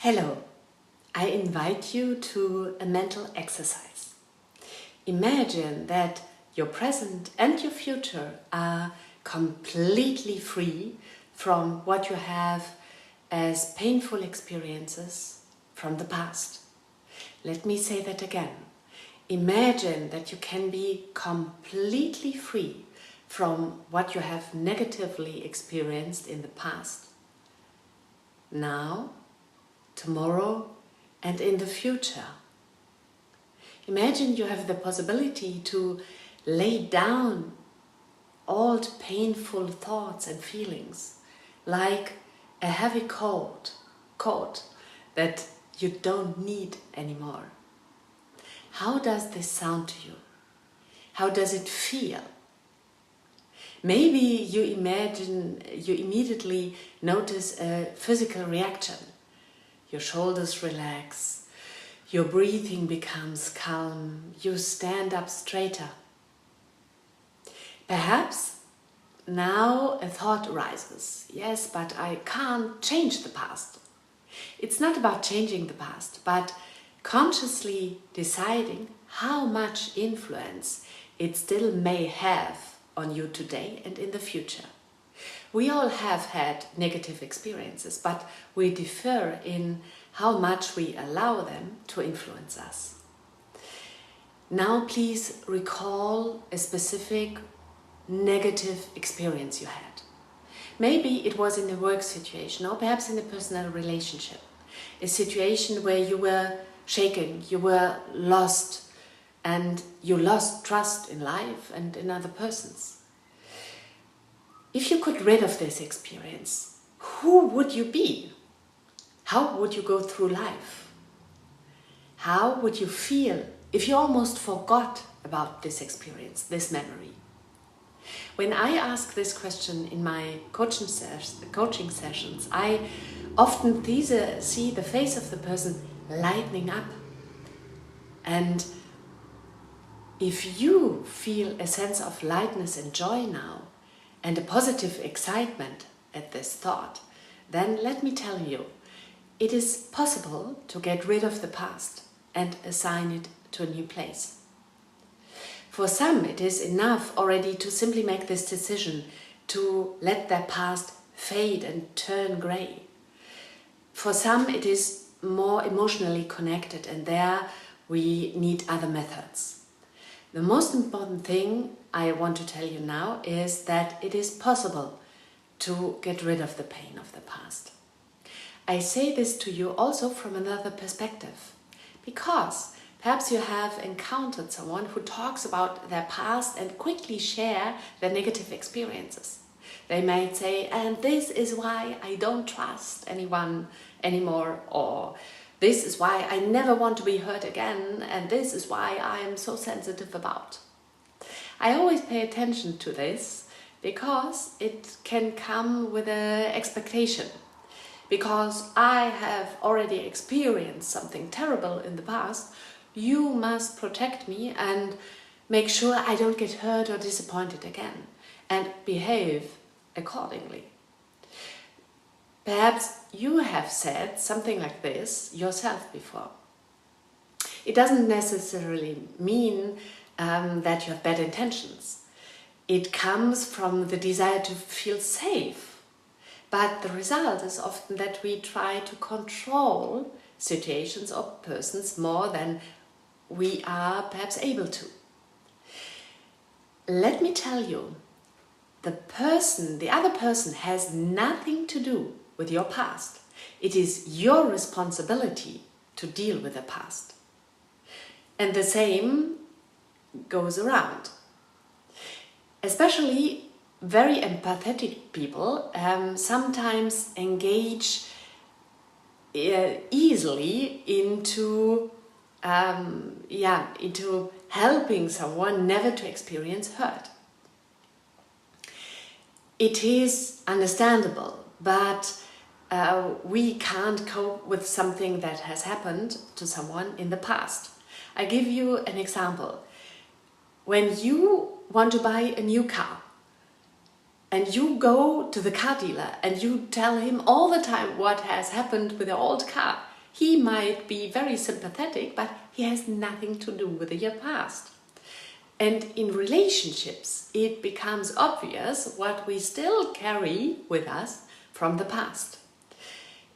Hello, I invite you to a mental exercise. Imagine that your present and your future are completely free from what you have as painful experiences from the past. Let me say that again. Imagine that you can be completely free from what you have negatively experienced in the past. Now, tomorrow, and in the future. Imagine you have the possibility to lay down old painful thoughts and feelings, like a heavy coat that you don't need anymore. How does this sound to you? How does it feel? Maybe you immediately notice a physical reaction. Your shoulders relax, your breathing becomes calm, you stand up straighter. Perhaps now a thought arises. Yes, but I can't change the past. It's not about changing the past, but consciously deciding how much influence it still may have on you today and in the future. We all have had negative experiences, but we differ in how much we allow them to influence us. Now please recall a specific negative experience you had. Maybe it was in a work situation or perhaps in a personal relationship. A situation where you were shaken, you were lost, and you lost trust in life and in other persons. If you could rid of this experience, who would you be? How would you go through life? How would you feel if you almost forgot about this experience, this memory? When I ask this question in my coaching sessions, I often see the face of the person lightening up. And if you feel a sense of lightness and joy now, and a positive excitement at this thought, then let me tell you, it is possible to get rid of the past and assign it to a new place. For some, it is enough already to simply make this decision to let their past fade and turn grey. For some, it is more emotionally connected, and there we need other methods. The most important thing I want to tell you now is that it is possible to get rid of the pain of the past. I say this to you also from another perspective, because perhaps you have encountered someone who talks about their past and quickly share their negative experiences. They might say, and this is why I don't trust anyone anymore, or this is why I never want to be hurt again, and this is why I am so sensitive about. I always pay attention to this because it can come with an expectation. Because I have already experienced something terrible in the past, you must protect me and make sure I don't get hurt or disappointed again, and behave accordingly. Perhaps you have said something like this yourself before. It doesn't necessarily mean that you have bad intentions. It comes from the desire to feel safe. But the result is often that we try to control situations or persons more than we are perhaps able to. Let me tell you, the other person has nothing to do with your past. It is your responsibility to deal with the past. And the same goes around. Especially very empathetic people sometimes engage easily into helping someone never to experience hurt. It is understandable, but we can't cope with something that has happened to someone in the past. I give you an example. When you want to buy a new car and you go to the car dealer and you tell him all the time what has happened with the old car, He might be very sympathetic, but he has nothing to do with your past. And in relationships, it becomes obvious what we still carry with us from the past.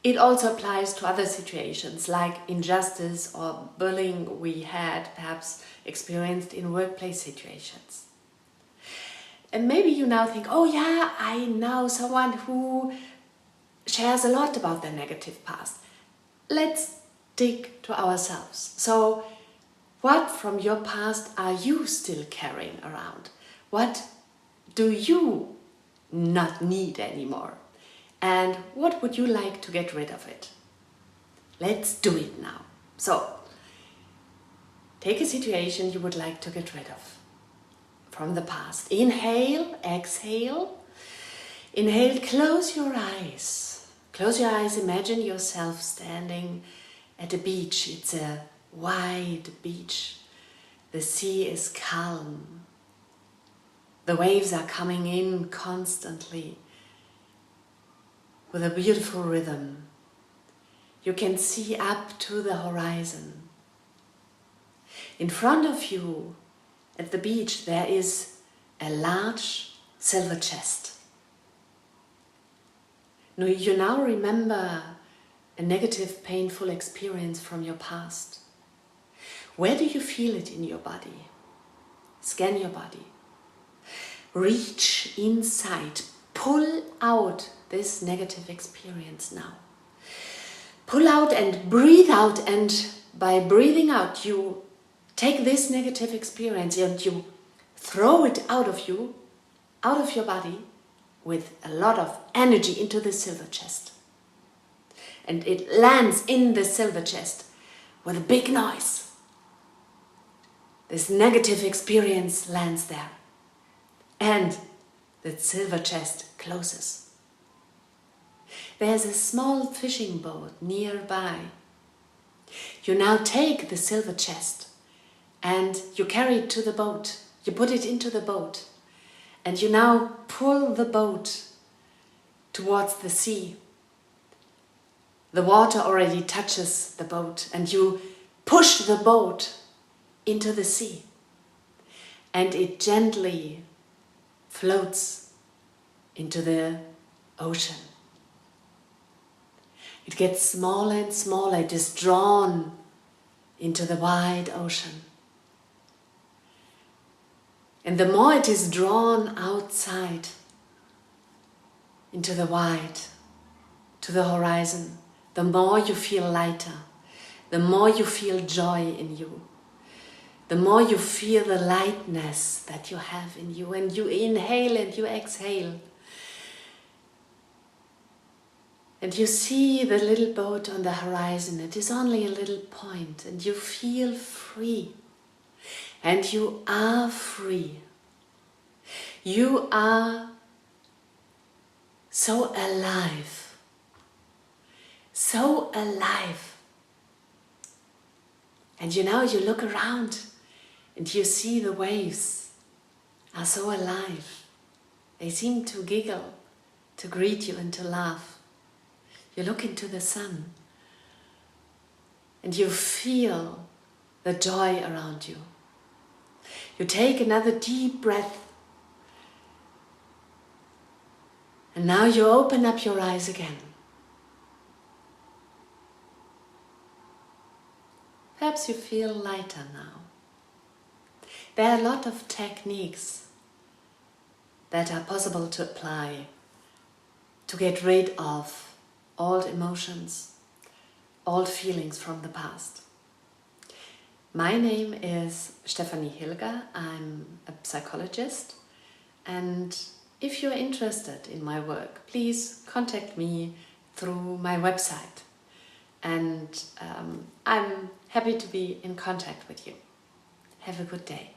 It also applies to other situations like injustice or bullying we had perhaps experienced in workplace situations. And maybe you now think, oh yeah, I know someone who shares a lot about their negative past. Let's dig to ourselves. So, what from your past are you still carrying around? What do you not need anymore? And what would you like to get rid of it? Let's do it now. So, take a situation you would like to get rid of from the past. Inhale, exhale. Inhale, close your eyes. Close your eyes, imagine yourself standing at a beach. It's a wide beach. The sea is calm. The waves are coming in constantly with a beautiful rhythm. You can see up to the horizon. In front of you at the beach there is a large silver chest. Now, you now remember a negative, painful experience from your past. Where do you feel it in your body? Scan your body. Reach inside. Pull out this negative experience now. Pull out and breathe out, and by breathing out you take this negative experience and you throw it out of you, out of your body, with a lot of energy into the silver chest. And it lands in the silver chest with a big noise. This negative experience lands there. And the silver chest closes. There's a small fishing boat nearby. You now take the silver chest and you carry it to the boat. You put it into the boat. And you now pull the boat towards the sea. The water already touches the boat and you push the boat into the sea. And it gently floats into the ocean. It gets smaller and smaller. It is drawn into the wide ocean. And the more it is drawn outside, into the wide, to the horizon, the more you feel lighter, the more you feel joy in you, the more you feel the lightness that you have in you. And you inhale and you exhale. And you see the little boat on the horizon. It is only a little point, and you feel free. And you are free. You are so alive. So alive. And you look around and you see the waves are so alive. They seem to giggle, to greet you and to laugh. You look into the sun and you feel the joy around you. You take another deep breath. And now you open up your eyes again. Perhaps you feel lighter now. There are a lot of techniques that are possible to apply to get rid of old emotions, old feelings from the past. My name is Stefanie Hilger. I'm a psychologist, and if you're interested in my work, please contact me through my website, and I'm happy to be in contact with you. Have a good day.